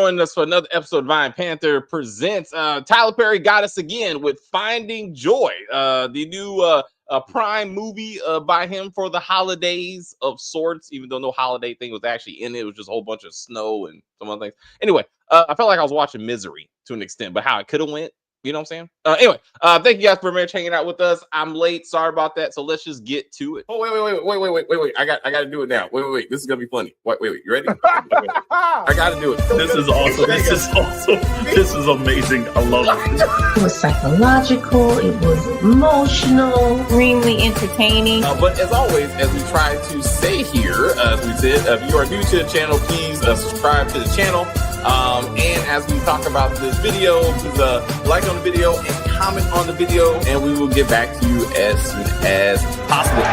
joining us for another episode of Vine Panther Presents. Tyler Perry got us again with Finding Joy, the new Prime movie by him for the holidays of sorts, even though no holiday thing was actually in it. It was just a whole bunch of snow and some other things. Anyway, I felt like I was watching Misery to an extent, but how it could have went. You know what I'm saying? Anyway, thank you guys for hanging out with us. I'm late. Sorry about that. So let's just get to it. Oh, wait. I got to do it now. Wait. This is going to be funny. Wait. You ready? I got to do it. This is awesome. This is awesome. This is amazing. I love it. It was psychological. It was emotional. Extremely entertaining. But as always, as we try to say here, as we said, if you are new to the channel, please subscribe to the channel. And as we talk about this video, please like on the video and comment on the video, and we will get back to you as soon as possible.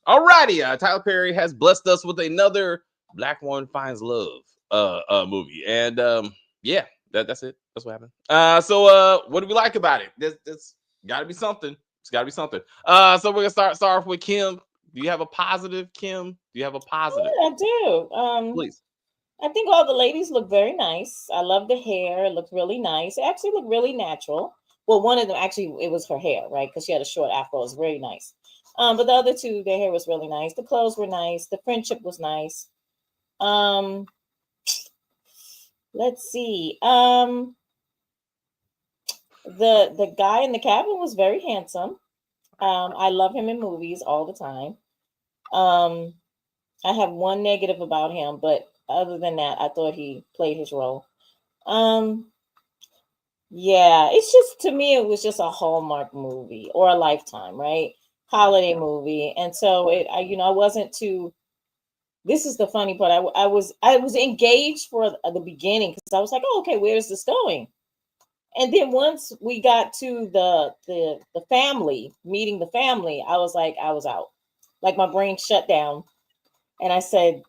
Alrighty, Tyler Perry has blessed us with another Black Woman Finds Love movie, and yeah, that's it. That's what happened. So what do we like about it? This got to be something. It's got to be something. So we're gonna start off with Kim. Do you have a positive, Kim? Do you have a positive? Yeah, I do. Please. I think all the ladies look very nice. I love the hair. It looked really nice. It actually looked really natural. Well, one of them, actually, it was her hair, right? Because she had a short afro. It was very nice. But the other two, their hair was really nice. The clothes were nice. The friendship was nice. Let's see. The guy in the cabin was very handsome. I love him in movies all the time. I have one negative about him, but other than that, I thought he played his role. Yeah, it's just, to me, it was just a Hallmark movie or a Lifetime, right? Holiday movie. And so I wasn't too, this is the funny part. I was engaged for the beginning because I was like, oh, okay, where's this going? And then once we got to the family, meeting the family, I was out. Like my brain shut down. And I said,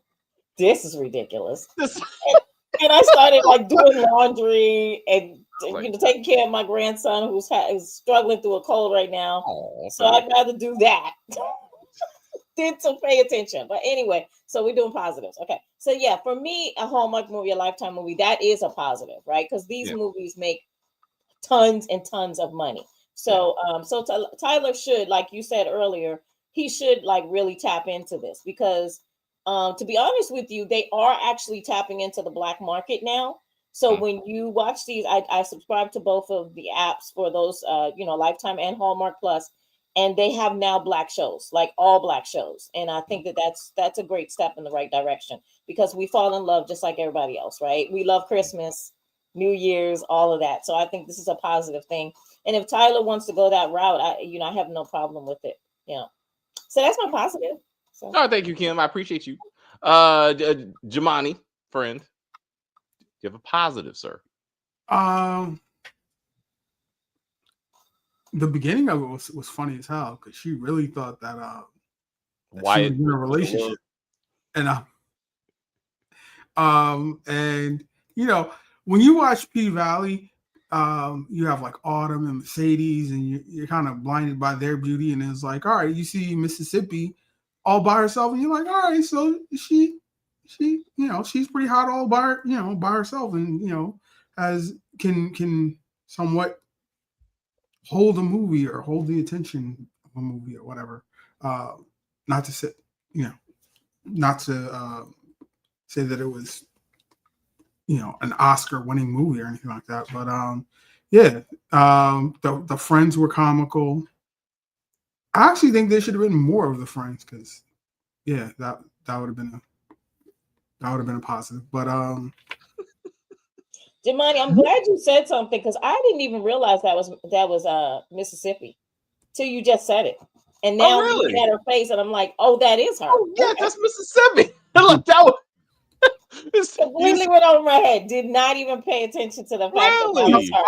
this is ridiculous. And I started like doing laundry and taking care of my grandson who's struggling through a cold right now. So I'd rather do that than to pay attention. But anyway, so we're doing positives. Okay. So yeah, for me, a Hallmark movie, a Lifetime movie, that is a positive, right? Because these movies make tons and tons of money. So Tyler should, like you said earlier, he should like really tap into this because to be honest with you, they are actually tapping into the black market now. So when you watch these, I subscribe to both of the apps for those, Lifetime and Hallmark Plus, and they have now black shows, like all black shows. And I think that's a great step in the right direction because we fall in love just like everybody else, right? We love Christmas, New Year's, all of that. So I think this is a positive thing. And if Tyler wants to go that route, I have no problem with it. So that's my positive. So. Oh, thank you, Kim. I appreciate you. Jamani, friend, do you have a positive, sir? The beginning of it was funny as hell because she really thought that Wyatt she was in a relationship, and when you watch P-Valley, you have like Autumn and Mercedes, and you're kind of blinded by their beauty, and it's like, all right, you see Mississippi all by herself, and you're like, all right, so she's pretty hot all by herself, and can somewhat hold a movie or hold the attention of a movie or whatever. Not to say that it was an Oscar-winning movie or anything like that, but the friends were comical. I actually think there should have been more of the friends because, that would have been a positive. But Jamani, I'm glad you said something because I didn't even realize that was Mississippi till you just said it, and now I'm looking at her face and I'm like, oh, that is her. Oh yeah, that's Mississippi. Look, that was. Completely went over my head. Did not even pay attention to the fact that was her.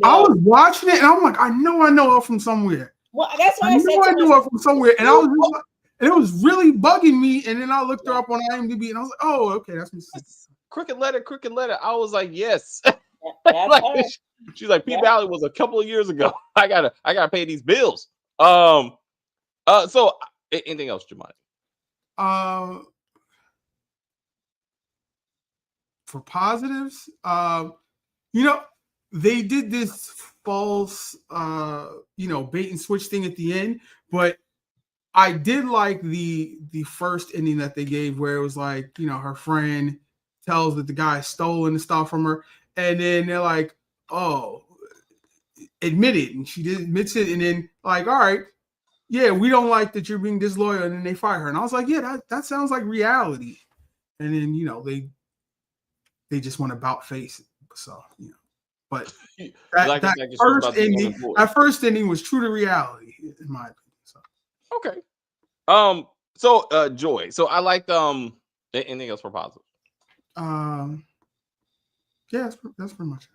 I was watching it and I'm like, I know her from somewhere. Well, that's why I said I knew her from somewhere, and it was really bugging me. And then I looked her up on IMDb, and I was like, "Oh, okay, that's Mississippi." Crooked letter. I was like, "Yes." Yeah, she's like, P-Valley was a couple of years ago. I gotta pay these bills. So anything else, Jamani? for positives, you know, they did this false, bait and switch thing at the end, but I did like the first ending that they gave, where it was like, her friend tells that the guy stolen the stuff from her, and then they're like, "Oh, admit it," and she admits it, and then like, "All right, yeah, we don't like that you're being disloyal," and then they fire her, and I was like, "Yeah, that sounds like reality," and then they just want to about face it, so but that first ending was true to reality, in my opinion. So. Okay. So Joy. So I liked anything else for positive? Yeah, that's pretty much it.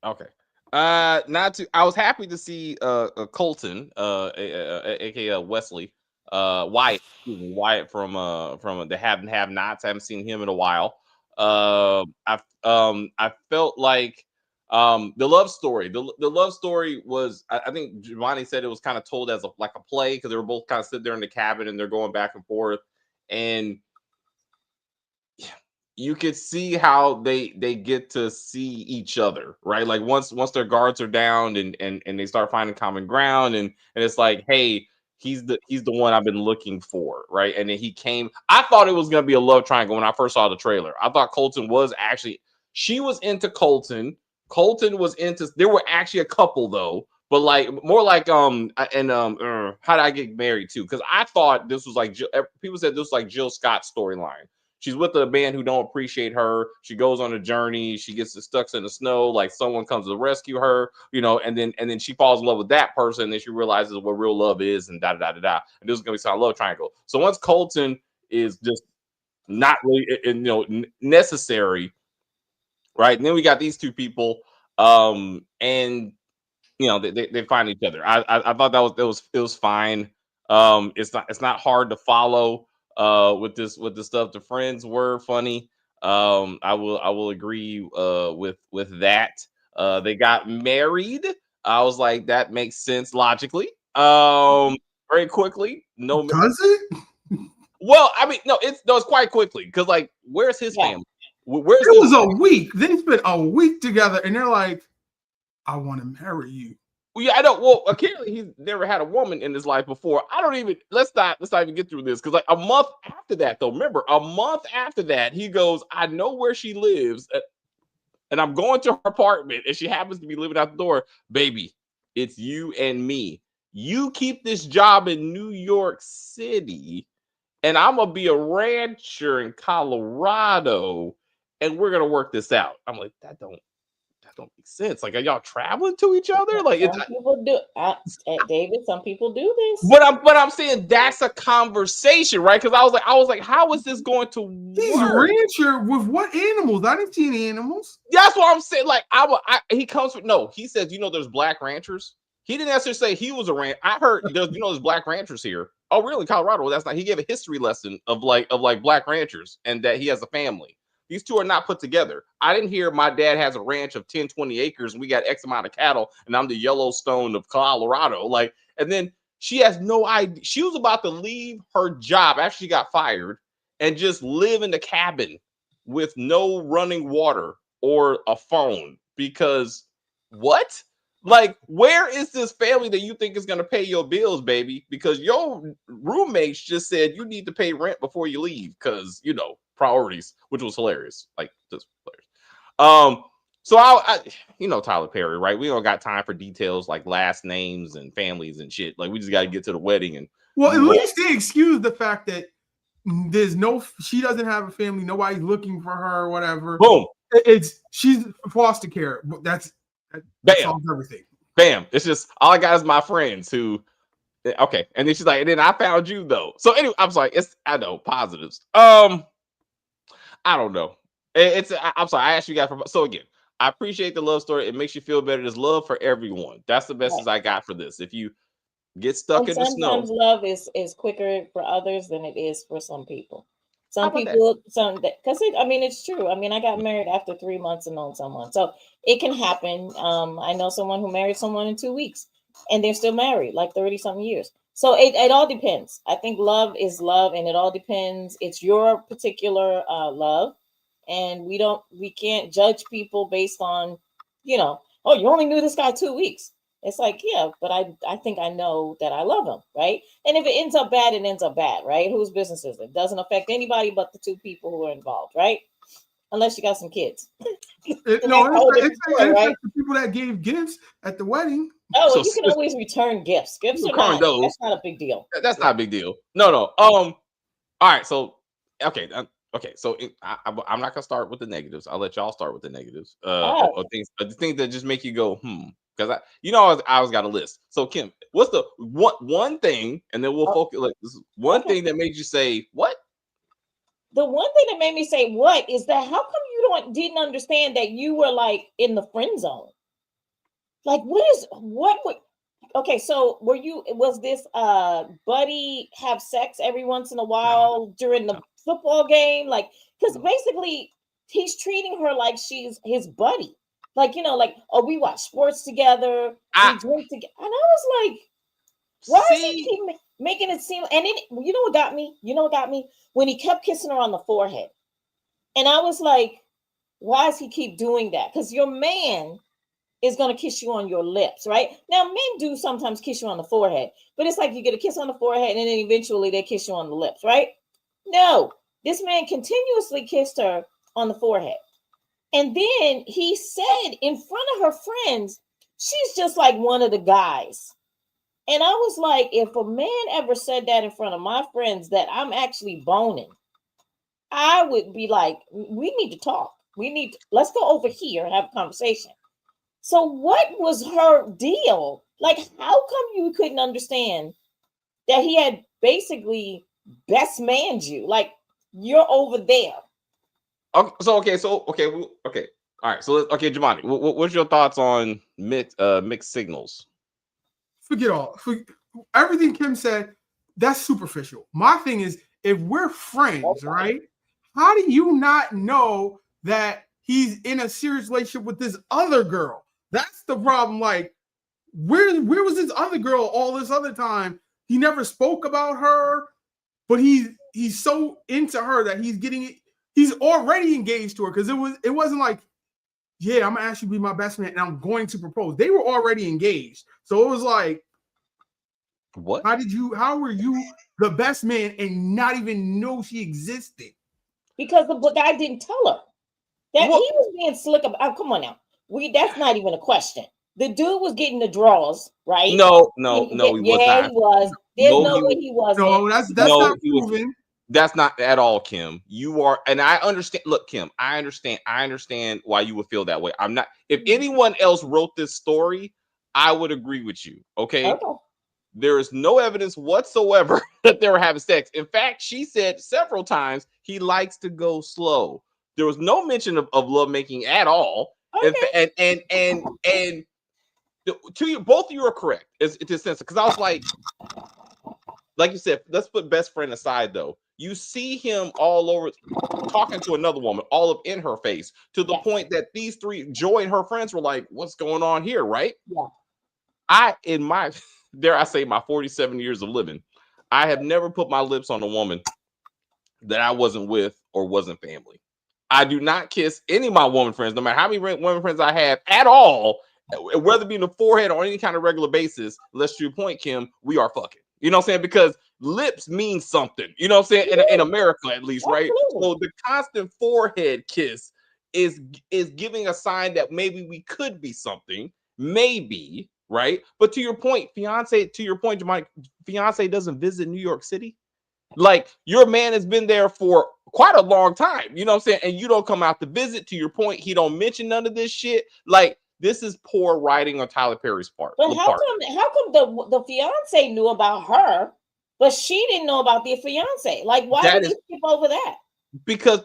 Okay. I was happy to see Colton, aka Wesley, Wyatt from the Have Nots. I haven't seen him in a while. I felt like the love story. The love story was, I think Giovanni said it was kind of told as like a play, because they were both kind of sitting there in the cabin and they're going back and forth, and you could see how they get to see each other, right? Like once their guards are down and they start finding common ground, and it's like, hey, he's the one I've been looking for, right? And then he came. I thought it was gonna be a love triangle when I first saw the trailer. I thought Colton was actually, she was into Colton. Colton was into, there were actually a couple though, but like more like how did I get married too? Because I thought this was like, people said this was like Jill Scott's storyline. She's with a man who don't appreciate her. She goes on a journey. She gets stuck in the snow. Like someone comes to rescue her, and then she falls in love with that person. And then she realizes what real love is, and da da da da da. And this is gonna be some love triangle. So once Colton is just not really, necessary, right? And then we got these two people, and they find each other. I thought it was fine. It's not hard to follow. With the stuff, the friends were funny. I will agree with that. They got married. I was like, that makes sense logically. Very quickly. No, does it? Well, I mean, no, it's quite quickly, because like, where's his family? It was a week. They spent a week together, and they're like, "I want to marry you." Well, yeah, I don't. Well, apparently he's never had a woman in his life before. I don't even. Let's not even get through this, because like a month after that, though. Remember, a month after that, he goes, "I know where she lives, and I'm going to her apartment, and she happens to be living out the door. Baby, it's you and me. You keep this job in New York City, and I'm gonna be a rancher in Colorado, and we're gonna work this out." I'm like, that don't make sense. Like, are y'all traveling to each other? Like, some people do, David. Some people do this. But I'm saying that's a conversation, right? Because I was like, how is this going to work? He's a rancher with what animals? I didn't see any animals. That's what I'm saying. Like, he comes from, no. He says, there's black ranchers. He didn't necessarily say he was a rancher. I heard there's black ranchers here. Oh, really? Colorado? Well, that's not. He gave a history lesson of black ranchers, and that he has a family. These two are not put together. I didn't hear my dad has a ranch of 10, 20 acres and we got X amount of cattle and I'm the Yellowstone of Colorado. Like, and then she has no idea. She was about to leave her job after she got fired and just live in the cabin with no running water or a phone, because what? Like, where is this family that you think is going to pay your bills, baby? Because your roommates just said you need to pay rent before you leave, because, priorities, which was hilarious. Like, just hilarious. So I Tyler Perry, right? We don't got time for details like last names and families and shit. Like, we just got to get to the wedding. And well, at least they excuse the fact that she doesn't have a family. Nobody's looking for her or whatever. Boom. She's foster care. That solves everything. Bam. It's just, all I got is my friends who, okay. And then she's like, and then I found you though. So anyway, I'm sorry. I know positives. I don't know. I'm sorry. I asked you guys so again, I appreciate the love story. It makes you feel better. There's love for everyone. That's the message I got for this. If you get stuck in the snow, sometimes love is quicker for others than it is for some people. Because it's true. I mean, I got married after 3 months of knowing someone, so it can happen. I know someone who married someone in 2 weeks, and they're still married, like 30-something years. So it all depends. I think love is love, and it all depends. It's your particular love, and we can't judge people based on, oh, you only knew this guy 2 weeks. It's like, yeah, but I think I know that I love him, right? And if it ends up bad, it ends up bad, right? Whose business is it? Doesn't affect anybody but the two people who are involved, right? Unless you got some kids. It's right? the people that gave gifts at the wedding. Oh, well, you can always return gifts. Gifts are not, that's not a big deal. That's not a big deal. No. All right. So, okay. So I'm not gonna start with the negatives. I'll let y'all start with the negatives. Or things that just make you go, because I always got a list. So Kim, what's the one thing, and then we'll focus. Like, this is one thing that made you say what? The one thing that made me say what is that how come you didn't understand that you were like in the friend zone? Like okay, so was this buddy have sex every once in a while during the football game? Like, because basically he's treating her like she's his buddy. Like, we watch sports together, we drink together. And I was like, why does he keep making it seem? And then you know what got me? When he kept kissing her on the forehead. And I was like, why does he keep doing that? Because your man is going to kiss you on your lips, right? Now, men do sometimes kiss you on the forehead, but it's like you get a kiss on the forehead and then eventually they kiss you on the lips, right? No, this man continuously kissed her on the forehead. And then he said in front of her friends, she's just like one of the guys. And I was like, if a man ever said that in front of my friends that I'm actually boning, I would be like, we need to talk. Let's go over here and have a conversation. So what was her deal? Like, how come you couldn't understand that he had basically best manned you? Like, you're over there. Okay. All right. So, Jamani, what's your thoughts on mixed signals? Forget everything Kim said. That's superficial. My thing is, if we're friends, right? How do you not know that he's in a serious relationship with this other girl? That's the problem. Like, where was this other girl all this other time? He never spoke about her, but he's so into her that he's already engaged to her, because it wasn't like, yeah, I'm gonna ask you to be my best man and I'm going to propose. They were already engaged. So it was like, what? How were you the best man and not even know she existed? Because the guy didn't tell her that he was being slick about. Oh, come on now. That's not even a question. The dude was getting the draws, right? No, he was not. Yeah, he was. There's no way he wasn't. No, that's not proven. That's not at all, Kim. You are, and I understand. Look, Kim, I understand why you would feel that way. I'm not. If anyone else wrote this story, I would agree with you. Okay. There is no evidence whatsoever that they were having sex. In fact, she said several times he likes to go slow. There was no mention of lovemaking at all. Okay. And to you, both of you are correct. It's a sense, because I was like you said, let's put best friend aside though. You see him all over talking to another woman, all up in her face, to the point that these three, Joy and her friends, were like, what's going on here, right? Yeah. In my, dare I say, my 47 years of living, I have never put my lips on a woman that I wasn't with or wasn't family. I do not kiss any of my woman friends, no matter how many women friends I have at all, whether it be in the forehead or any kind of regular basis. Let's to your point, Kim, we are fucking. You know what I'm saying? Because lips mean something. You know what I'm saying? In America, at least, right? So the constant forehead kiss is giving a sign that maybe we could be something, maybe, right? But to your point, Jamani, fiance doesn't visit New York City. Like, your man has been there for quite a long time, you know what I'm saying? And you don't come out to visit. To your point, he don't mention none of this shit. Like, this is poor writing on Tyler Perry's part. But how come the fiance knew about her, but she didn't know about the fiance? Like, why did you skip over that? Because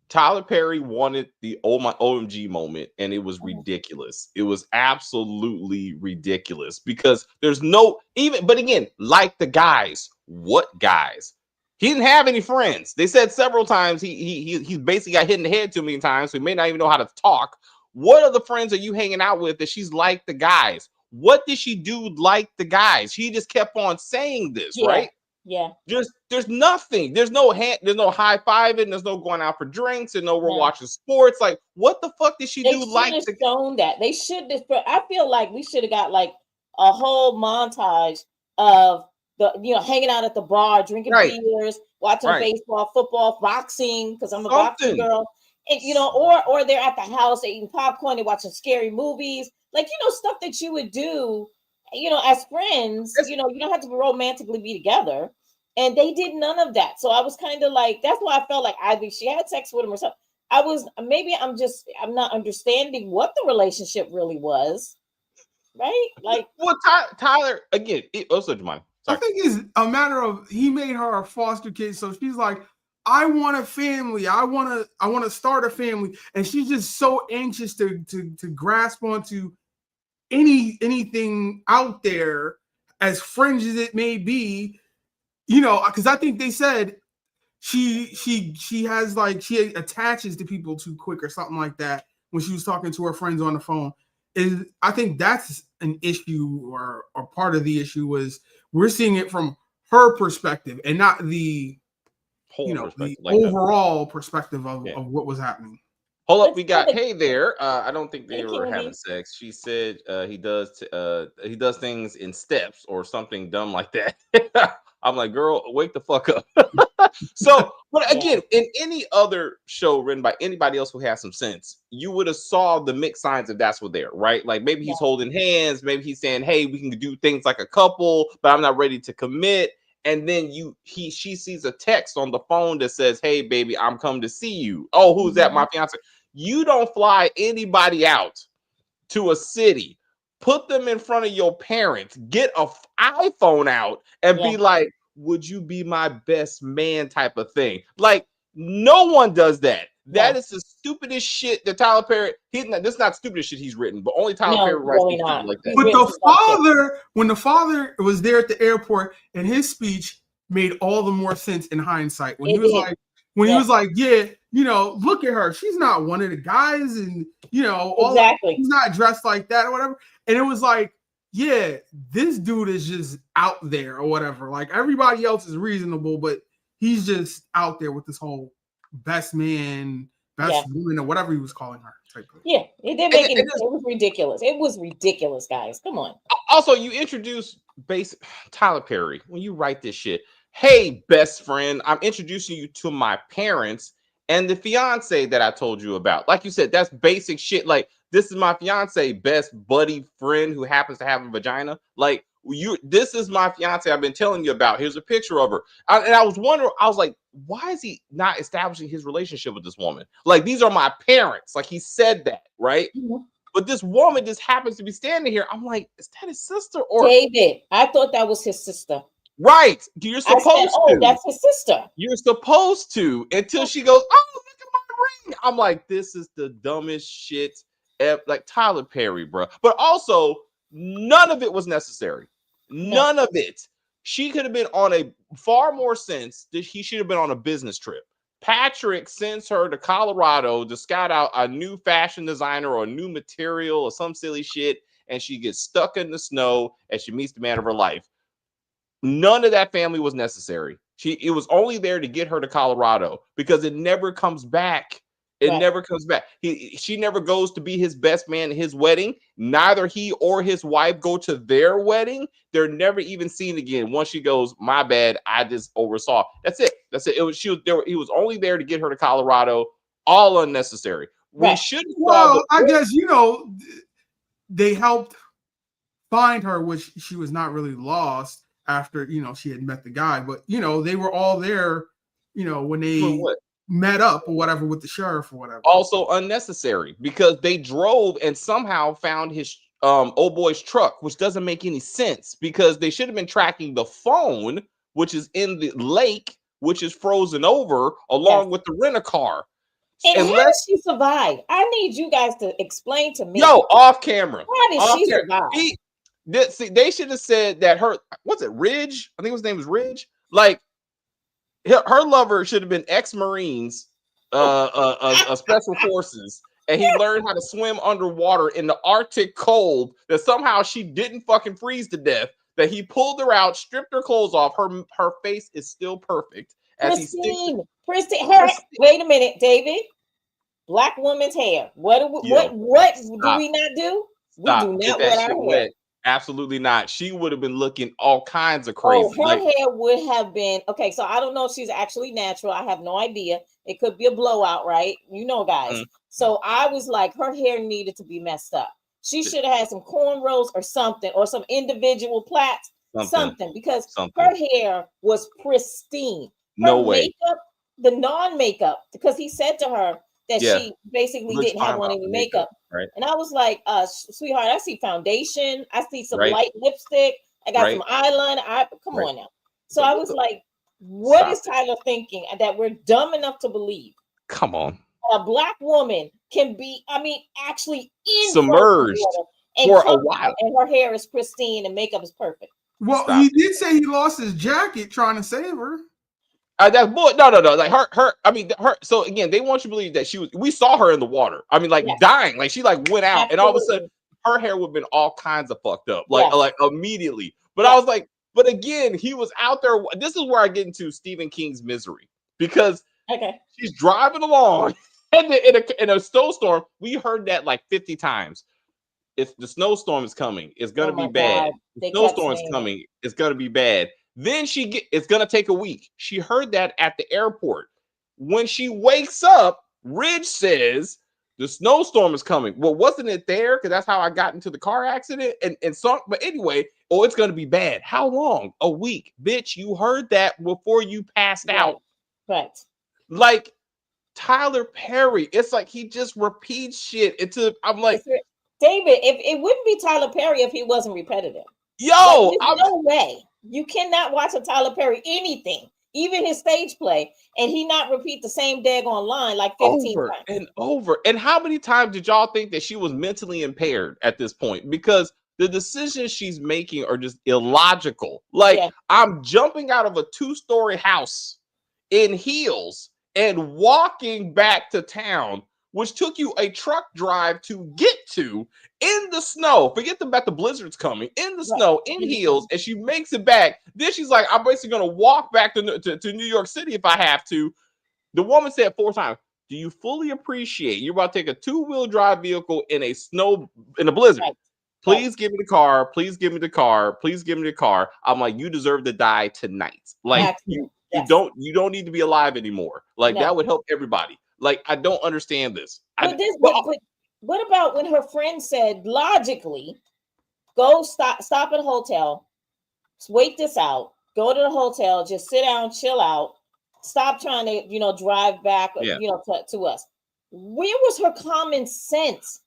Tyler Perry wanted the OMG moment, and it was ridiculous. It was absolutely ridiculous, because there's no even, but again, like the guys, what guys? He didn't have any friends. They said several times he basically got hit in the head too many times, so he may not even know how to talk. What other friends are you hanging out with that she's like the guys? What did she do like the guys? He just kept on saying this, right? Yeah. There's nothing. There's no high fiving. There's no going out for drinks. And no we're No. watching sports. Like, what the fuck did she They do? should Like have shown that. They should have. I feel like we should have got like a whole montage of the hanging out at the bar, drinking Right. beers, watching Right. baseball, football, boxing, because I'm a boxing Something. girl. And or they're at the house, they're eating popcorn, they're watching scary movies, like stuff that you would do, as friends. You don't have to romantically be together. And they did none of that. So I was kind of like, that's why I felt like either she had sex with him or something. I'm not understanding what the relationship really was. Right? Like, well, Tyler, again, also Jemima. I think it's a matter of he made her a foster kid, so she's like, I want a family. I want to start a family, and she's just so anxious to grasp onto anything out there, as fringe as it may be. Because I think they said she has like she attaches to people too quick or something like that when she was talking to her friends on the phone. I think that's an issue or part of the issue was we're seeing it from her perspective and not the the overall perspective of what was happening. Hold up, we got hey there. I don't think they were having sex. She said he does things in steps or something dumb like that. I'm like, girl, wake the fuck up. So, but again, in any other show written by anybody else who has some sense, you would have saw the mixed signs if that's what they're right. Like maybe he's holding hands, maybe he's saying, hey, we can do things like a couple, but I'm not ready to commit. And then she sees a text on the phone that says, hey, baby, I'm coming to see you. Oh, who's that? My fiance. You don't fly anybody out to a city, put them in front of your parents, get an iPhone out and be like, would you be my best man type of thing? Like, no one does that. That is the stupidest shit that Tyler Perry, this is not stupidest shit he's written, but only Tyler Perry writes really not. Like that. But when the father was there at the airport and his speech made all the more sense in hindsight. When he was like, look at her. She's not one of the guys and, she's not dressed like that or whatever. And it was like, yeah, this dude is just out there or whatever. Like everybody else is reasonable, but he's just out there with this whole best man, best woman, or whatever he was calling her. Yeah, it did make it was ridiculous. It was ridiculous, guys. Come on. Also, you introduce Tyler Perry when you write this shit. Hey, best friend, I'm introducing you to my parents and the fiance that I told you about. Like you said, that's basic shit. Like, this is my fiance, best buddy friend who happens to have a vagina. Like, this is my fiance I've been telling you about. Here's a picture of her. And I was wondering, I was like, why is he not establishing his relationship with this woman? Like, these are my parents. Like, he said that, right? Mm-hmm. But this woman just happens to be standing here. I'm like, is that his sister? Or David, I thought that was his sister. Right. You're supposed to. Oh, that's his sister. You're supposed to until she goes, oh, look at my ring. I'm like, this is the dumbest shit ever. Like Tyler Perry, bro. But also, none of it was necessary. None of it. She could have been on a far more sense that he should have been on a business trip. Patrick sends her to Colorado to scout out a new fashion designer or a new material or some silly shit, and she gets stuck in the snow and she meets the man of her life. None of that family was necessary. It was only there to get her to Colorado because it never comes back. It never comes back. She never goes to be his best man at his wedding. Neither he or his wife go to their wedding. They're never even seen again. Once she goes, my bad, I just oversaw. That's it. He was only there to get her to Colorado. All unnecessary. We should. Well, I guess they helped find her, which she was not really lost after she had met the guy. But they were all there. When they met up or whatever with the sheriff or whatever. Also unnecessary because they drove and somehow found his old boy's truck, which doesn't make any sense because they should have been tracking the phone, which is in the lake, which is frozen over, along with the rent-a-car. And how did she survive? I need you guys to explain to me. Off camera. How did she survive? They should have said that what's it, Ridge? I think his name was Ridge. Like, her lover should have been ex-Marines, special forces, and he learned how to swim underwater in the Arctic cold that somehow she didn't fucking freeze to death. that he pulled her out, stripped her clothes off. Her face is still perfect. As he sticks Pristine. Wait a minute, David. Black woman's hair. What do we not do? Stop. We do Get not that wet shit our hair. wet. Absolutely not. She would have been looking all kinds of crazy. Oh, her hair would have been okay. So I don't know if she's actually natural. I have no idea. It could be a blowout, right? You know, guys. So I was like, her hair needed to be messed up. She should have had some cornrows or something, or some individual plaits, something because her hair was pristine. No way. Makeup, the non-makeup, because he said to her that she basically didn't have on any makeup. Right. And I was like, sweetheart, I see foundation. I see some light lipstick. I got some eyeliner. Come on now. So I was like, what is Tyler thinking that we're dumb enough to believe? Come on. A black woman can be, actually submerged for a while. And her hair is pristine and makeup is perfect. Well, he did say he lost his jacket trying to save her. That boy, no. Like her. So again, they want you to believe that we saw her in the water. I mean, like dying. Like she like went out, and all of a sudden her hair would have been all kinds of fucked up, like immediately. But I was like, but again, he was out there. This is where I get into Stephen King's Misery, because she's driving along, and in a snowstorm. We heard that like 50 times. If the snowstorm is coming, it's gonna be bad. The snowstorm is coming, it's gonna be bad. Then it's gonna take a week. She heard that at the airport. When she wakes up, Ridge says the snowstorm is coming. Well, wasn't it there? Because that's how I got into the car accident and so. But anyway, it's gonna be bad. How long? A week, bitch. You heard that before you passed out. Right. Like Tyler Perry, it's like he just repeats shit. I'm like, David, if it wouldn't be Tyler Perry if he wasn't repetitive. Yo, no way. You cannot watch a Tyler Perry anything, even his stage play, and he not repeat the same daggone line like 15 over times. and over. And how many times did y'all think that she was mentally impaired at this point? Because the decisions she's making are just illogical. Like, I'm jumping out of a 2-story house in heels and walking back to town, which took you a truck drive to get to in the snow. Forget about the blizzards coming in the snow, in heels, and she makes it back. Then she's like, I'm basically going to walk back to New York City if I have to. The woman said 4 times, do you fully appreciate you're about to take a 2-wheel drive vehicle in a blizzard? Please give me the car. Please give me the car. Please give me the car. I'm like, you deserve to die tonight. Like, you don't need to be alive anymore. Like, that would help everybody. Like, I don't understand this. But what about when her friend said, logically, go stop at a hotel, wait this out, go to the hotel, just sit down, chill out, stop trying to, drive back, to us. Where was her common sense?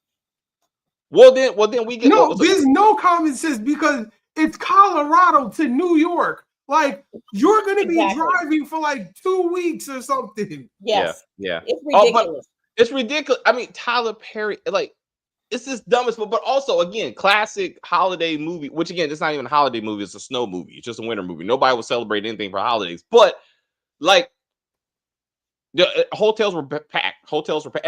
Well, then we get there's no common sense because it's Colorado to New York. Like, you're going to be driving for like 2 weeks or something. Yes. Yeah. It's ridiculous. It's ridiculous. I mean, Tyler Perry, like, it's this dumbest, but also, again, classic holiday movie, which, again, it's not even a holiday movie. It's a snow movie. It's just a winter movie. Nobody will celebrate anything for holidays. But, like, the hotels were packed. Hotels were packed.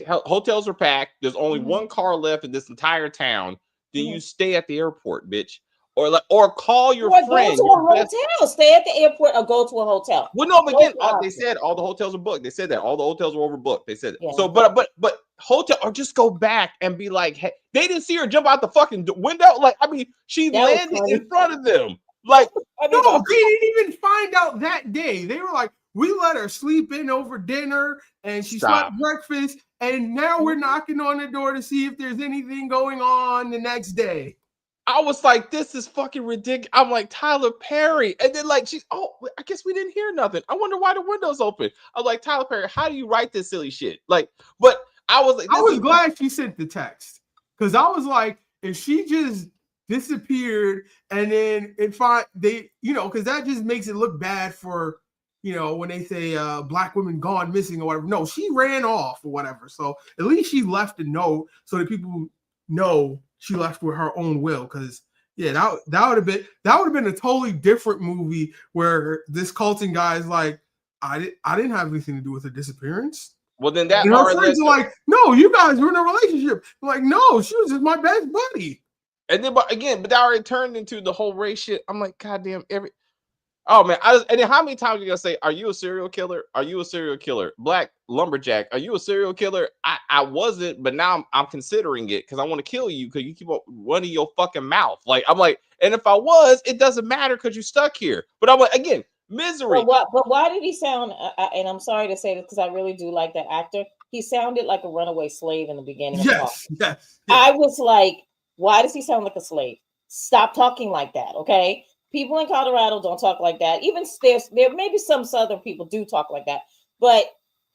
Hotels were packed. There's only one car left in this entire town. Then you stay at the airport, bitch. Or call your friend. Go to a hotel. Stay at the airport or go to a hotel. Well, no, but again, they said all the hotels are booked. They said that all the hotels were overbooked. They said that. Yeah. So, but hotel, or just go back and be like, hey, they didn't see her jump out the fucking window. Like, I mean, she landed in front of them. Like, no, they didn't even find out that day. They were like, we let her sleep in over dinner, and she slept breakfast, and now we're knocking on the door to see if there's anything going on the next day. I was like, this is fucking ridiculous. I'm like, Tyler Perry. And then like, I guess we didn't hear nothing. I wonder why the window's open. I was like, Tyler Perry, how do you write this silly shit? Like, but I was like, I was glad she sent the text. Because I was like, if she just disappeared and then because that just makes it look bad for, when they say black women gone missing or whatever. No, she ran off or whatever. So at least she left a note so that people know she left with her own will, because that would have been a totally different movie where this Colton guy is like, I didn't have anything to do with her disappearance. Well, then that her friends are like, no, you guys were in a relationship. I'm like, no, she was just my best buddy. And then, but that already turned into the whole race shit. I'm like, goddamn, oh man, and then how many times you gonna say, "Are you a serial killer? Are you a serial killer?" Black lumberjack, are you a serial killer? I wasn't, but now I'm considering it because I want to kill you because you keep on running your fucking mouth. Like I'm like, and if I was, it doesn't matter because you're stuck here. But I'm like, again, misery. But why did he sound? And I'm sorry to say this because I really do like that actor. He sounded like a runaway slave in the beginning. Yes. I was like, why does he sound like a slave? Stop talking like that, okay? People in Colorado don't talk like that. Even there maybe some Southern people do talk like that, but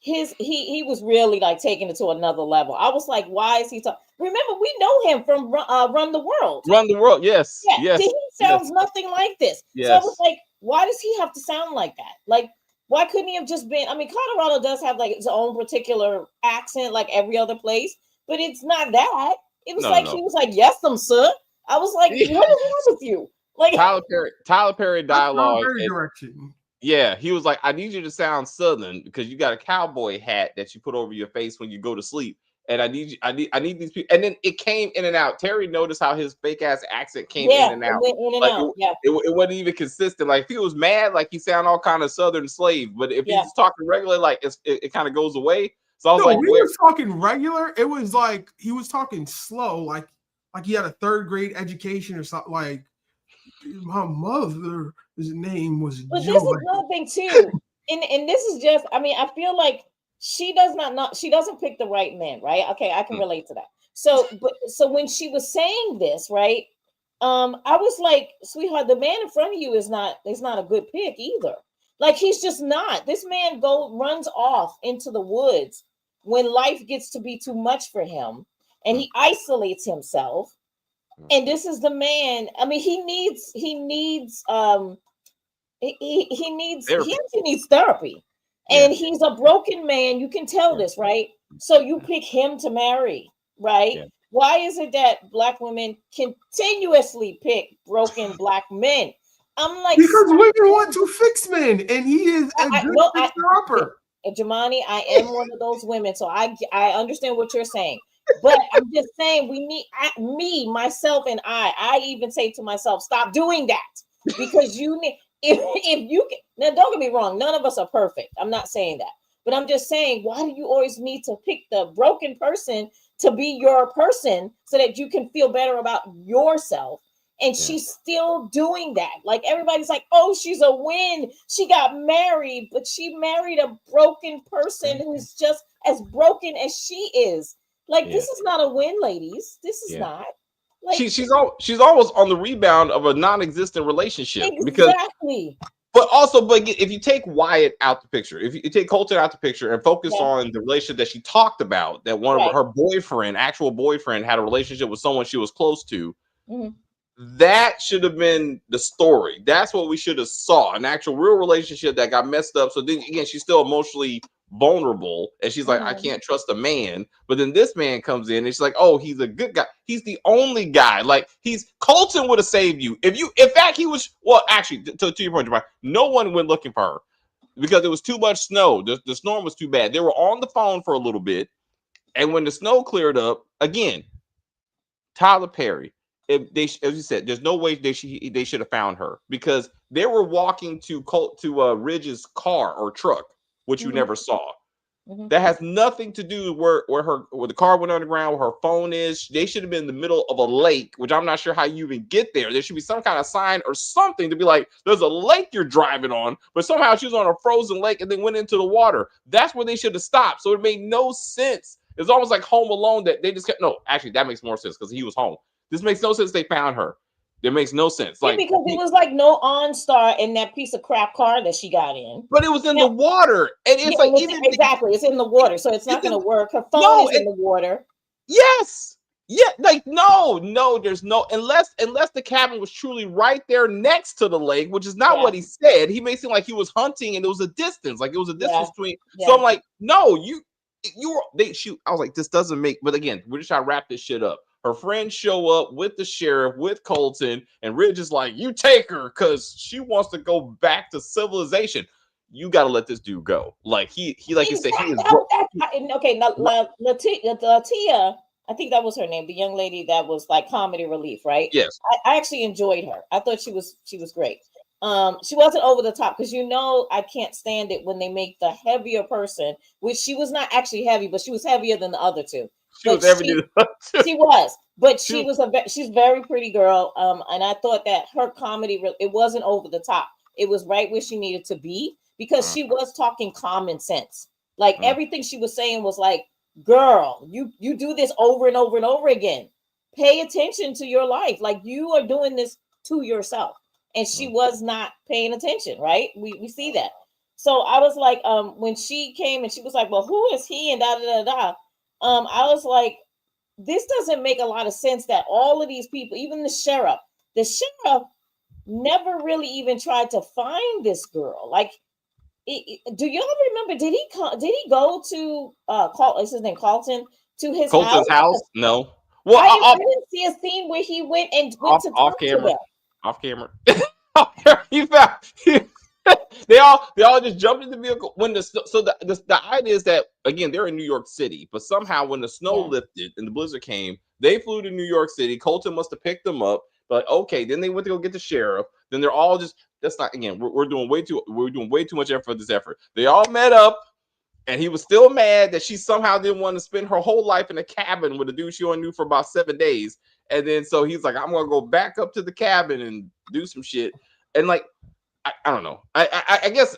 he was really like taking it to another level. I was like, why is he talking? Remember, we know him from Run the World. Run the World, yes, yeah. Yes. He sounds nothing like this. Yes. So I was like, why does he have to sound like that? Like, why couldn't he have just been? I mean, Colorado does have like its own particular accent, like every other place, but it's not that. It was he was like, "Yes, sir." I was like, "What is wrong with you?" Like Tyler Perry dialogue. Direction. Yeah, he was like, I need you to sound Southern because you got a cowboy hat that you put over your face when you go to sleep. And I need these people. And then it came in and out. Terry noticed how his fake ass accent came in and out. It wasn't even consistent. Like if he was mad, like he sound all kind of Southern slave. But if he's talking regular, like it kind of goes away. So I was like, we were talking regular. It was like he was talking slow, like he had a 3rd grade education or something. Like my mother's name was. But this is another thing too, and this is just. I mean, I feel like she doesn't pick the right men, right? Okay, I can relate to that. So when she was saying this, right? I was like, sweetheart, the man in front of you is not a good pick either. Like he's just not. This man runs off into the woods when life gets to be too much for him, and he isolates himself. And this is the man. I mean, he needs therapy. And he's a broken man. You can tell this, right? So you pick him to marry, right? Yeah. Why is it that Black women continuously pick broken Black men? I'm like, because women want to fix men, and he is a good fixer-upper. Jamani, I am one of those women, so I understand what you're saying. But I'm just saying we need myself, and I even say to myself, stop doing that because you need. If you can, now don't get me wrong, none of us are perfect. I'm not saying that, but I'm just saying, why do you always need to pick the broken person to be your person so that you can feel better about yourself? And she's still doing that. Like everybody's like, oh, she's a win. She got married, but she married a broken person who's just as broken as she is. Like this is not a win, ladies. This is not. Like, she's always on the rebound of a non-existent relationship. Exactly. But if you take Wyatt out the picture, if you take Colton out the picture and focus on the relationship that she talked about, that one of her actual boyfriend, had a relationship with someone she was close to, that should have been the story. That's what we should have saw, an actual real relationship that got messed up. So then again, she's still emotionally vulnerable and she's like, I can't trust a man. But then this man comes in and she's like, oh, he's a good guy. He's the only guy. Like Colton would have saved you. In fact, he was, well, actually, to your point, no one went looking for her because it was too much snow. The storm was too bad. They were on the phone for a little bit. And when the snow cleared up, again, Tyler Perry, as you said, there's no way they should have found her because they were walking to Ridge's car or truck, which you never saw. That has nothing to do where the car went underground, where her phone is. They should have been in the middle of a lake, which I'm not sure how you even get there. There should be some kind of sign or something to be like, there's a lake you're driving on, but somehow she was on a frozen lake and then went into the water. That's where they should have stopped. So it made no sense. It's almost like Home Alone that they just kept. No, actually, that makes more sense because he was home. This makes no sense. They found her. It makes no sense. Like because it was like no OnStar in that piece of crap car that she got in. But it was in the water, and it's like it's in the water, so it's not going to work. Her phone is in the water. Yes, like no, there's no unless the cabin was truly right there next to the lake, which is not what he said. He made it seem like he was hunting, and there was a distance, like it was a distance between. Yeah. So I'm like, no, I was like, this doesn't make. But again, we're just trying to wrap this shit up. Her friends show up with the sheriff, with Colton, and Ridge is like, you take her because she wants to go back to civilization. You got to let this dude go. Like he like you said, he is. Okay, now Latia, I think that was her name, the young lady that was like comedy relief, right? Yes. I actually enjoyed her. I thought she was great. She wasn't over the top because I can't stand it when they make the heavier person, which she was not actually heavy, but she was heavier than the other two. She was everything. She was, but she's very pretty girl. And I thought that her comedy it wasn't over the top. It was right where she needed to be because she was talking common sense. Like everything she was saying was like, girl, you do this over and over and over again. Pay attention to your life. Like you are doing this to yourself. And she was not paying attention, right? We see that. So I was like, when she came and she was like, well, who is he? And da. I was like, this doesn't make a lot of sense that all of these people, even the sheriff never really even tried to find this girl. Like, do y'all remember? Did he go to is his name Carlton, to his Colton's house? No. Well, I didn't see a scene where he went to off camera. Off camera. He found. They all just jumped in the vehicle when the idea is that again they're in New York City, but somehow when the snow lifted and the blizzard came, they flew to New York City. Colton must have picked them up. But okay, then they went to go get the sheriff. Then they're all just that's not again. We're doing way too much effort for this effort. They all met up, and he was still mad that she somehow didn't want to spend her whole life in a cabin with a dude she only knew for about 7 days. And then so he's like, I'm gonna go back up to the cabin and do some shit. And like, I don't know. I guess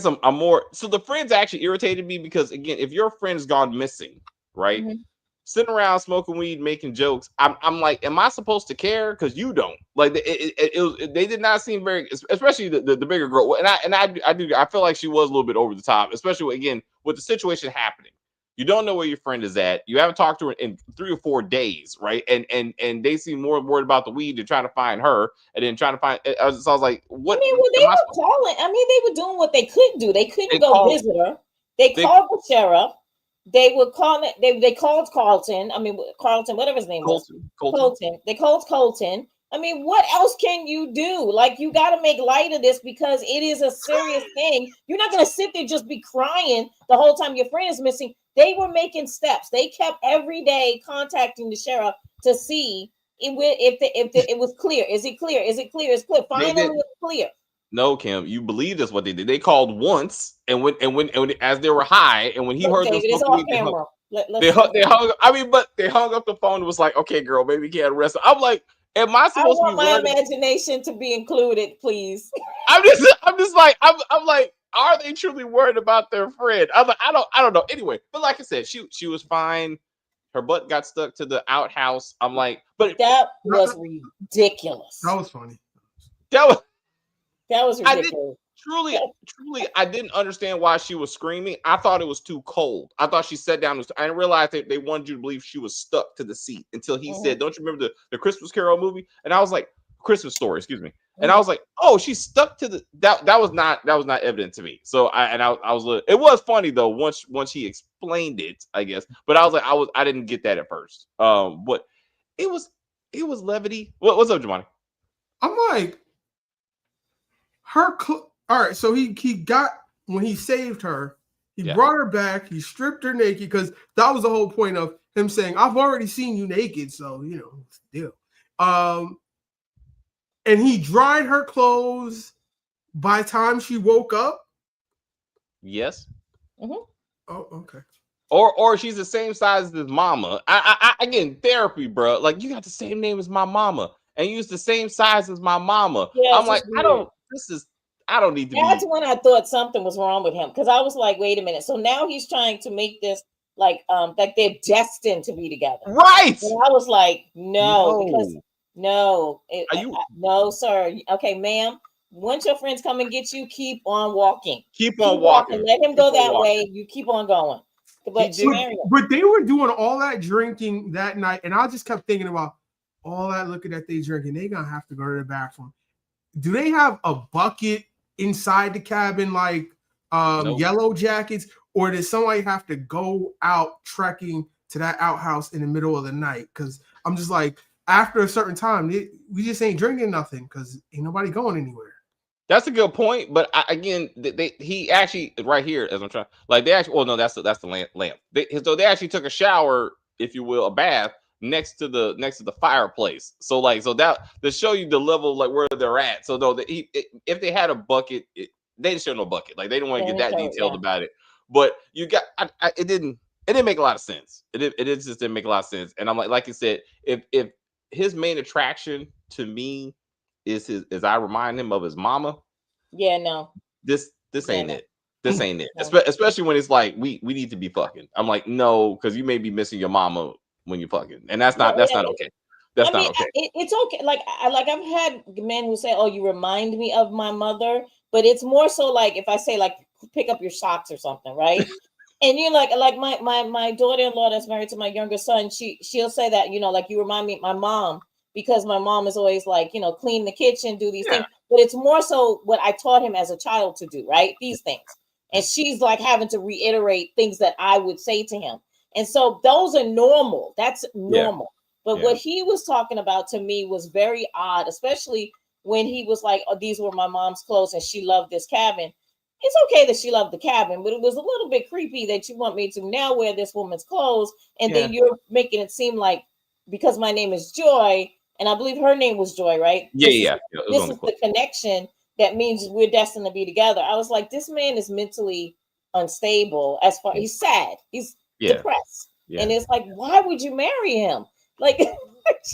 I'm more. So the friends actually irritated me because again, if your friend's gone missing, right? Mm-hmm. Sitting around smoking weed, making jokes. I'm like, am I supposed to care? Because you don't. Like they did not seem very, especially the bigger girl. And I feel like she was a little bit over the top, especially again with the situation happening. You don't know where your friend is at. You haven't talked to her in 3 or 4 days, right? And they seem more worried about the weed than trying to find her, and then trying to find. So I was like, what? I mean, well, they were calling. I mean, they were doing what they could do. They couldn't go visit her. They called the sheriff. They would call it. They called Carlton. I mean, Carlton, whatever his name was. Colton. They called Colton. I mean, what else can you do? Like, you got to make light of this because it is a serious thing. You're not going to sit there just be crying the whole time your friend is missing. They were making steps. They kept every day contacting the sheriff to see if it was clear. Is it clear? Is it clear? It's clear. Finally, it's clear. No, Kim, you believe this? What they did? They called once, and when as they were high, and when he heard this, they hung. I mean, but they hung up the phone and was like, "Okay, girl, maybe he can't arrest her." I'm like, "Am I supposed to be?" I want my imagination to be included, please. I'm just like, I'm like, are they truly worried about their friend? I'm like, I don't know. Anyway, but like I said, she was fine. Her butt got stuck to the outhouse. I'm like, but that was ridiculous. That was funny. That was ridiculous. Truly, I didn't understand why she was screaming. I thought it was too cold. I thought she sat down. I didn't realize they wanted you to believe she was stuck to the seat until he said, "Don't you remember the Christmas Carol movie?" And I was like, Christmas Story, excuse me. And I was like, "Oh, she's stuck to the that was not evident to me." So I was it was funny though once he explained it, I guess. But I was like, I didn't get that at first. But it was levity. What's up, Jemani? I'm like. All right, so he got when he saved her, he brought her back, he stripped her naked because that was the whole point of him saying, "I've already seen you naked, so you know, still." And he dried her clothes by the time she woke up. Yes. Mm-hmm. Oh, okay. Or she's the same size as his mama. I again, therapy, bro. Like, you got the same name as my mama, and you use the same size as my mama. Yeah, I'm like, I don't need to. That's when I thought something was wrong with him because I was like, wait a minute. So now he's trying to make this like they're destined to be together, right? And I was like, no. No, sir. Okay, ma'am. Once your friends come and get you, keep on walking. Keep on walking. Let him go that way. You keep on going. But they were doing all that drinking that night, and I just kept thinking about all that liquor that they drinking. They gonna have to go to the bathroom. Do they have a bucket inside the cabin like nope. Yellow Jackets, or does somebody have to go out trekking to that outhouse in the middle of the night? Because I'm just like, after a certain time, we just ain't drinking nothing because ain't nobody going anywhere. That's a good point, but he actually right here as I'm trying, like they actually. Oh no, that's the lamp. So they actually took a shower if you will, a bath next to the fireplace. So like, so that to show you the level of like where they're at. So though if they had a bucket, they didn't show no bucket. Like they didn't want to get that detailed about it. But you got it didn't make a lot of sense. It just didn't make a lot of sense. And I'm like you said, if his main attraction to me is I remind him of his mama. Yeah, no. This ain't it. This ain't it. Especially when it's like we need to be fucking. I'm like, no, because you may be missing your mama when you're fucking, and that's not okay. That's not okay. It's okay. Like I've had men who say, "Oh, you remind me of my mother," but it's more so like if I say like pick up your socks or something, right? And you're like my daughter-in-law that's married to my younger son, she'll say that, you know, like you remind me of my mom, because my mom is always like, you know, clean the kitchen, do these things. But it's more so what I taught him as a child to do, right? These things. And she's like having to reiterate things that I would say to him. And so those are normal. That's normal. But what he was talking about to me was very odd, especially when he was like, oh, these were my mom's clothes and she loved this cabin. It's okay that she loved the cabin, but it was a little bit creepy that you want me to now wear this woman's clothes. And then you're making it seem like because my name is Joy, and I believe her name was Joy, right? This is the connection that means we're destined to be together. I was like, this man is mentally unstable as far he's sad. He's depressed. And it's like, why would you marry him? Like,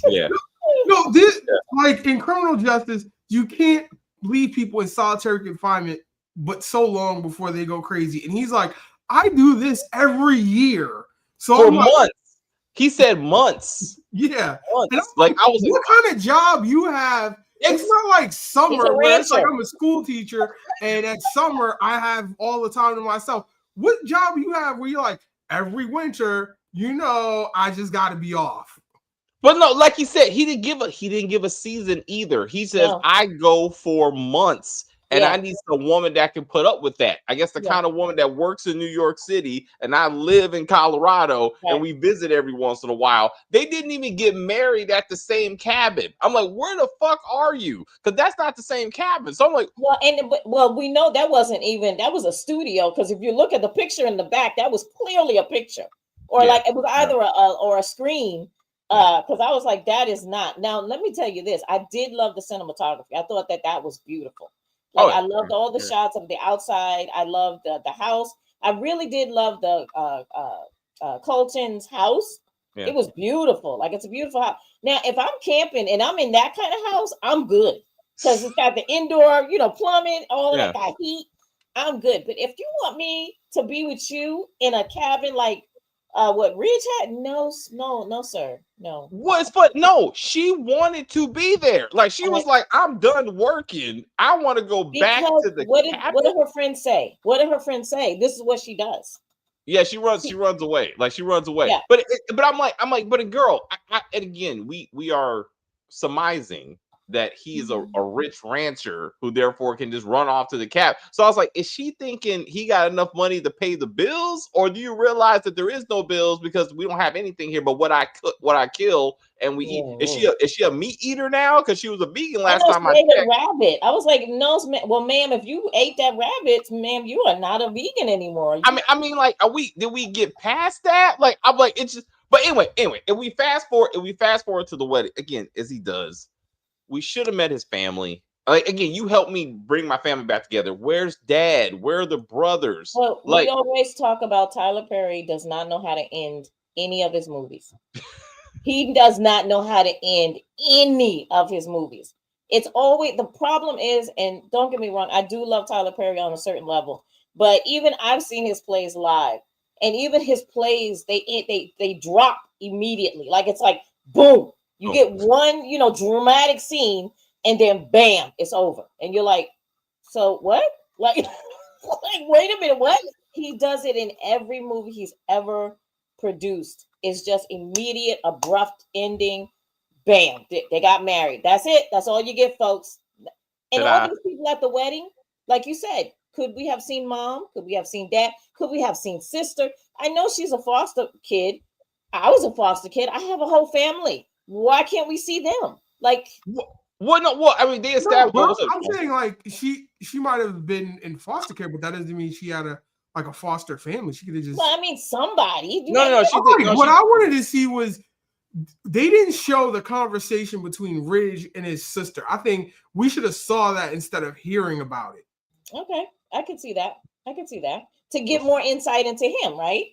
no, this like in criminal justice, you can't leave people in solitary confinement but so long before they go crazy. And he's like, I do this every year. So for months. He said months. Yeah. Months. Like I was what kind of job you have? It's not like summer where it's like I'm a school teacher and at summer I have all the time to myself. What job you have where you're like every winter, you know, I just got to be off? But no, like he said, he didn't give a season either. He says I go for months. And I need a woman that can put up with that. I guess the kind of woman that works in New York City and I live in Colorado and we visit every once in a while. They didn't even get married at the same cabin. I'm like, where the fuck are you? Because that's not the same cabin. So I'm like, we know that was a studio, because if you look at the picture in the back, that was clearly a picture, or like it was either a screen. Because I was like, that is not. Now let me tell you this: I did love the cinematography. I thought that was beautiful. Like I loved all the shots of the outside. I loved the house. I really did love the Colton's house. Yeah. It was beautiful. Like it's a beautiful house. Now, if I'm camping and I'm in that kind of house, I'm good because it's got the indoor, you know, plumbing, all of that got heat. I'm good. But if you want me to be with you in a cabin like what Ridge had, no, sir, no. What's but no, she wanted to be there. Like she was like, I'm done working. I want to go back to the cabin. What did her friends say? What did her friends say? This is what she does. Yeah, she runs away. Like she runs away. Yeah. But I'm like, but a girl. And again, we are surmising that he's a rich rancher who therefore can just run off to the cap. So I was like, is she thinking he got enough money to pay the bills, or do you realize that there is no bills because we don't have anything here but what I cook, what I kill, and we eat? Is she a meat eater now? Because she was a vegan last time I checked. Rabbit. I was like, no, well, ma'am, if you ate that rabbit, ma'am, you are not a vegan anymore. I mean, like, did we get past that? Like, I'm like, it's just. But anyway, if we fast forward to the wedding again, as he does. We should have met his family. Like again, you helped me bring my family back together. Where's dad? Where are the brothers? Well, we always talk about Tyler Perry does not know how to end any of his movies. He does not know how to end any of his movies. It's always the problem is, and don't get me wrong, I do love Tyler Perry on a certain level, but even I've seen his plays live, and even his plays they drop immediately. Like it's like boom. You get one, you know, dramatic scene, and then bam, it's over. And you're like, so what? Like wait a minute, what? He does it in every movie he's ever produced. It's just immediate, abrupt ending. Bam, they got married. That's it. That's all you get, folks. And all these people at the wedding, like you said, could we have seen mom? Could we have seen dad? Could we have seen sister? I know she's a foster kid. I was a foster kid. I have a whole family. Why can't we see them? Like, I mean, they established. I'm saying like she might have been in foster care, but that doesn't mean she had a like a foster family. She could have just. Well, I mean, somebody. No, she did. No, What I wanted to see was they didn't show the conversation between Ridge and his sister. I think we should have saw that instead of hearing about it. Okay, I can see that. To get more insight into him, right?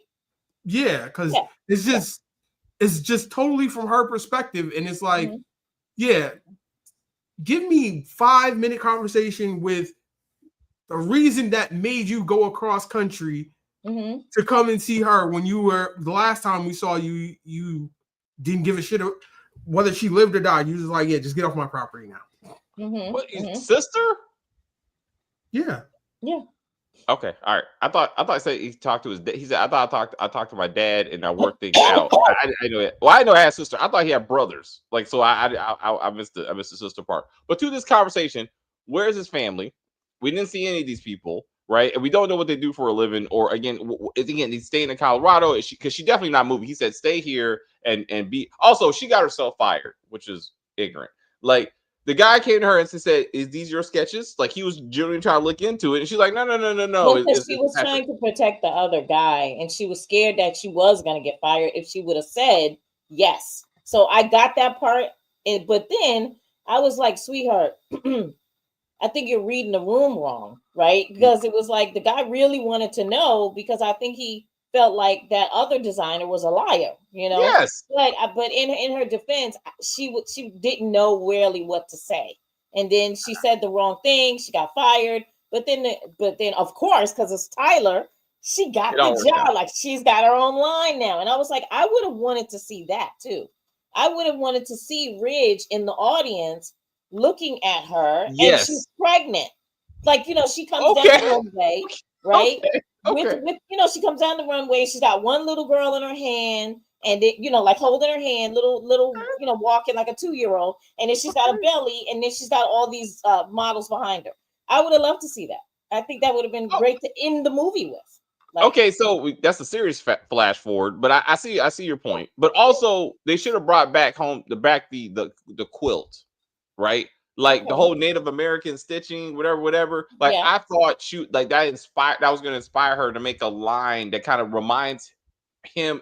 Yeah, because it's just totally from her perspective, and it's like, yeah, give me 5-minute conversation with the reason that made you go across country to come and see her when you were the last time we saw you. You didn't give a shit whether she lived or died. You was like, yeah, just get off my property now. What, his sister? Yeah. Okay, all right. I thought I said he talked to his dad. He said I talked to my dad and I worked things out. I know it. Well, I know I had a sister. I thought he had brothers. Like, so I missed the sister part. But to this conversation, where's his family? We didn't see any of these people, right? And we don't know what they do for a living. Or again, he's staying in Colorado because she definitely not moving. He said stay here and be. Also, she got herself fired, which is ignorant. Like, the guy came to her and said, "Is these your sketches?" Like, he was genuinely trying to look into it, and she's like, "No." Because she was trying to protect the other guy, and she was scared that she was going to get fired if she would have said yes. So I got that part, but then I was like, "Sweetheart, I think you're reading the room wrong, right?" Because it was like the guy really wanted to know because I think he felt like that other designer was a liar, you know. Yes. But in her defense, she didn't know really what to say, and then she said the wrong thing. She got fired. But then of course, because it's Tyler, she got the job. Like, she's got her own line now, and I was like, I would have wanted to see that too. I would have wanted to see Ridge in the audience looking at her, and she's pregnant. Like, you know, she comes down the runway, right? With you know, she comes down the runway. She's got one little girl in her hand, and it, you know, like holding her hand, little, you know, walking like a 2-year-old, and then she's got a belly, and then she's got all these models behind her. I would have loved to see that. I think that would have been great to end the movie with. Like, okay, so that's a serious flash forward, but I see your point. But also, they should have brought back the quilt, right? Like the whole Native American stitching, whatever. Like, I thought that was going to inspire her to make a line that kind of reminds him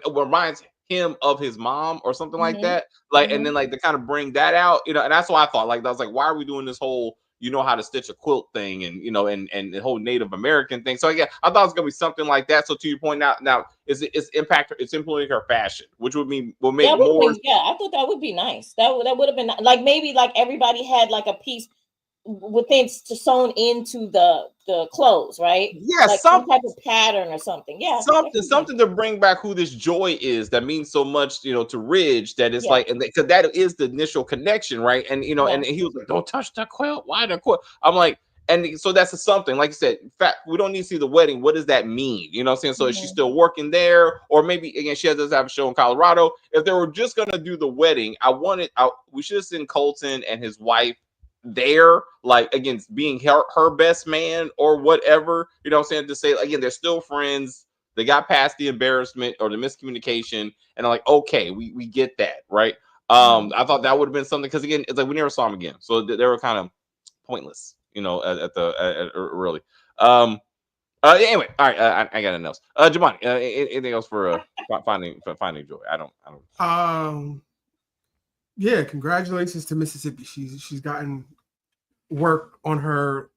of his mom or something like that. Like, and then like to kind of bring that out, you know. And that's why I thought, like, I was like, why are we doing this whole, you know, how to stitch a quilt thing, and you know, and the whole Native American thing. So again, I thought it was gonna be something like that. So to your point, now it's influencing her fashion, which will make more. I thought that would be nice. That would have been like, maybe like everybody had like a piece with things sewn into the clothes, right? Yeah, like some type of pattern or something. Yeah, something to bring back who this Joy is that means so much, you know, to Ridge. That is like, and because that is the initial connection, right? And you know, and he was like, "Don't touch the quilt. Why the quilt?" I'm like, and so that's something. Like you said, in fact, we don't need to see the wedding. What does that mean? You know what I'm saying? So is she still working there, or maybe again she does have a show in Colorado? If they were just gonna do the wedding, we should have seen Colton and his wife there, like, again, being her best man or whatever, you know what I'm saying, to say, again, they're still friends, they got past the embarrassment or the miscommunication, and I'm like, okay, we get that, right? I thought that would have been something, because again, it's like we never saw them again, so they were kind of pointless, you know, really. Anyway, all right, I got nothing else. Jamani, anything else for finding Joy? I don't. Yeah, congratulations to Mississippi. She's gotten work on her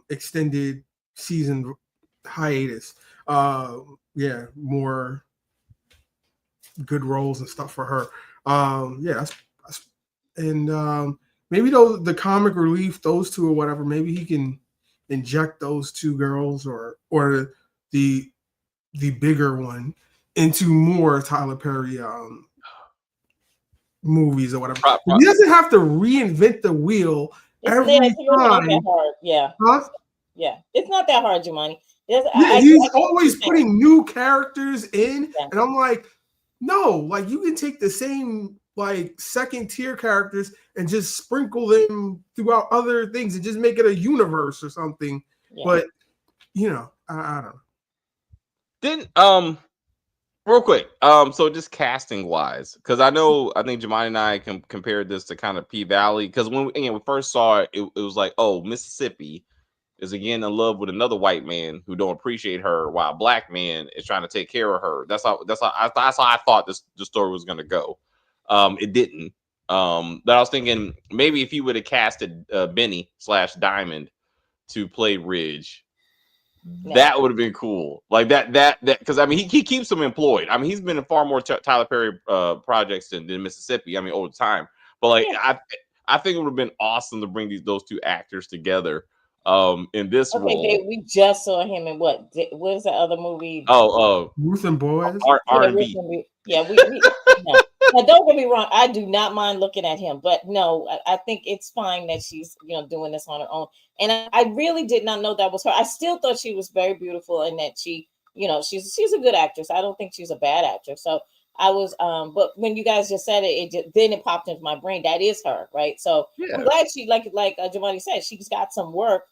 extended season hiatus. Yeah, more good roles and stuff for her. Yeah, and maybe the comic relief, those two or whatever, maybe he can inject those two girls or the bigger one into more Tyler Perry movies or whatever. He doesn't have to reinvent the wheel every time. Yeah. Huh? Yeah. It's not that hard, Jamani. He's always putting new characters in, and I'm like, no, like, you can take the same like second tier characters and just sprinkle them throughout other things and just make it a universe or something. Yeah. But you know, I don't know. Then real quick, so just casting wise, because I think Jamani and I compared this to kind of P-Valley, because when we first saw it, it was like, oh, Mississippi is again in love with another white man who don't appreciate her, while a black man is trying to take care of her. That's how I thought the story was gonna go. It didn't. But I was thinking maybe if he would have casted Benny / Diamond to play Ridge, that would have been cool. Like that because I mean he keeps him employed. I mean he's been in far more Tyler Perry projects than Mississippi. I mean over time, but like I think it would have been awesome to bring those two actors together in this role. Dave, we just saw him in what is the other movie? Ruth and Boys. R&B. No. Now, don't get me wrong. I do not mind looking at him, but no, I think it's fine that she's doing this on her own. And I really did not know that was her. I still thought she was very beautiful and that she, she's a good actress. I don't think she's a bad actress. So I was, but when you guys just said it, then it popped into my brain. That is her, right? So I'm glad she, like Jamani said, she's got some work.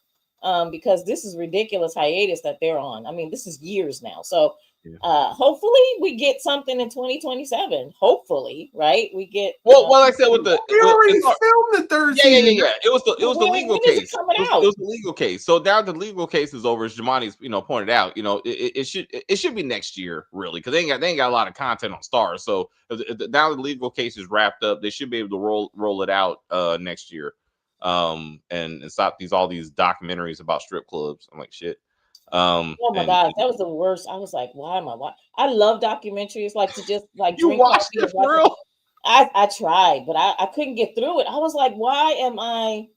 Because this is ridiculous hiatus that they're on. I mean, this is years now. So hopefully we get something in 2027. Hopefully, right? We get well, like I said, with the we already filmed the third season. Yeah. It was the legal case. It was the legal case. So now the legal case is over, as Jamani's pointed out. It should be next year, really, because they ain't got a lot of content on Starz. So now the legal case is wrapped up. They should be able to roll it out next year. And stop all these documentaries about strip clubs. I'm like, shit. Oh my God, that was the worst. I was like, why am I watching? I love documentaries, like to just like you watched it for real? I tried, but I couldn't get through it. I was like, what am I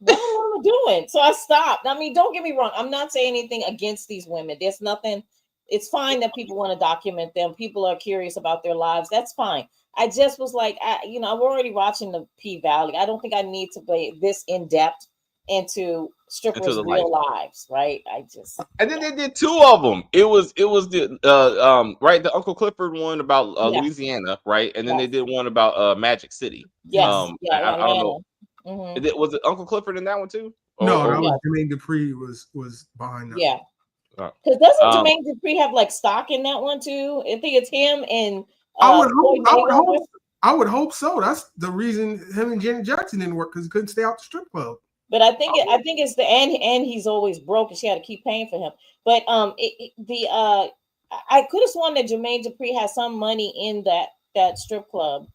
doing? So I stopped. I mean, don't get me wrong. I'm not saying anything against these women. There's nothing. It's fine that people want to document them. People are curious about their lives. That's fine. I just was like, I'm already watching the P-Valley. I don't think I need to be this in depth into strippers' real lives, right? And then they did two of them. It was the the Uncle Clifford one about Louisiana, right? And then they did one about Magic City. Yes, I don't know. Mm-hmm. Was it Uncle Clifford in that one too? No, that was Jermaine Dupri was behind that. Yeah. Because doesn't Jermaine Dupri have like stock in that one too? I think it's him and I would hope so. That's the reason him and Janet Jackson didn't work, because he couldn't stay out the strip club. But I think it's the and he's always broke and she had to keep paying for him. But I could have sworn that Jermaine Dupri has some money in that strip club,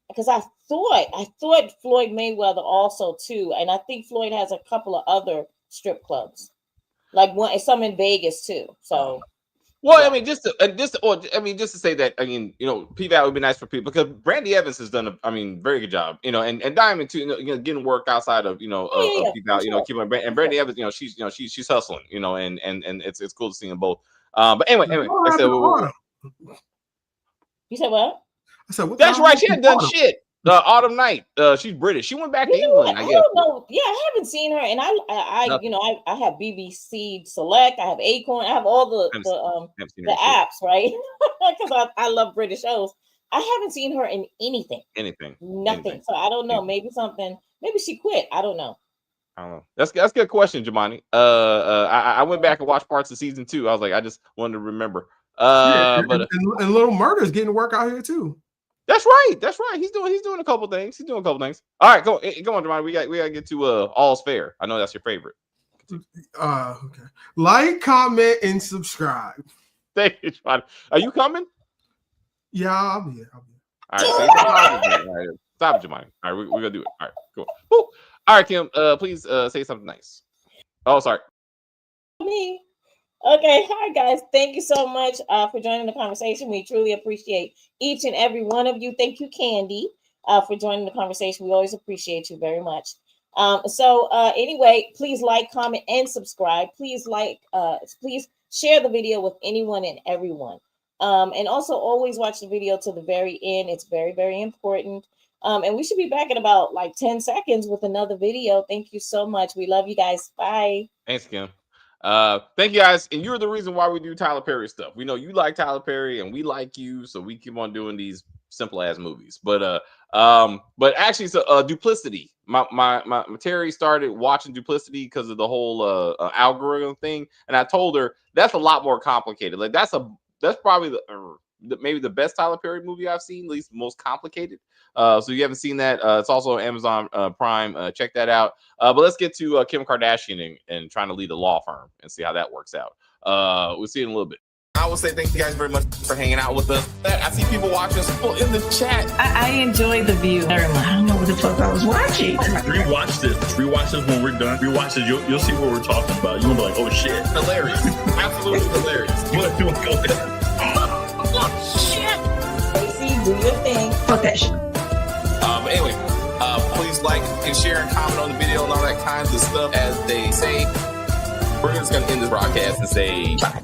because I thought Floyd Mayweather also too, and I think Floyd has a couple of other strip clubs, like some in Vegas too. So. Well, I mean, just to say that, I mean, P-Valley would be nice for people, because Brandy Evans has done a very good job, and Diamond too, getting work outside of P-Valley, and Brandy Evans, she's hustling, and it's cool to see them both. But anyway, like I said, you said what? I said that's right. She had done shit. Autumn Night. She's British. She went back to England. I guess. don't know. Yeah, I haven't seen her, and I have BBC Select. I have Acorn. I have all the apps, right? Because I love British shows. I haven't seen her in anything. Nothing. So I don't know. Maybe something. Maybe she quit. I don't know. That's a good question, Jamani. I went back and watched parts of season 2. I was like, I just wanted to remember. And Little Murder's getting work out here too. That's right. He's doing a couple things. All right, go on, Jamani. We got to get to All's Fair. I know that's your favorite. Okay. Like, comment, and subscribe. Thank you, Jamani. Are you coming? Yeah, I'll be here. All right, stop, Jamani. All right, we're gonna do it. All right, cool. Woo. All right, Kim. Please say something nice. Oh, sorry. Me. Okay, hi guys. Thank you so much for joining the conversation. We truly appreciate each and every one of you. Thank you, Candy, for joining the conversation. We always appreciate you very much. Anyway, please like, comment, and subscribe. Please please share the video with anyone and everyone. And also always watch the video to the very end. It's very, very important. And we should be back in about 10 seconds with another video. Thank you so much. We love you guys. Bye. Thanks, Kim. Thank you guys, and you're the reason why we do Tyler Perry stuff. We know you like Tyler Perry, and we like you, so we keep on doing these simple ass movies. But actually, so Duplicity. My Terry started watching Duplicity because of the whole algorithm thing, and I told her that's a lot more complicated. Like that's probably maybe the best Tyler Perry movie I've seen, at least most complicated. So if you haven't seen that, it's also on Amazon Prime. Check that out. But let's get to Kim Kardashian and trying to lead a law firm and see how that works out. We'll see in a little bit. I will say thank you guys very much for hanging out with us. I see people watching, people in the chat. I enjoyed The View very much. I don't know what the fuck I was watching. Rewatch this. Rewatch this when we're done. Rewatch this. You'll see what we're talking about. You'll be like, oh shit. Hilarious. Absolutely hilarious. You want to go there? Stacey, do your thing. Fuck that shit. But anyway, please like and share and comment on the video and all that kinds of stuff. As they say, we're just going to end this broadcast and say bye.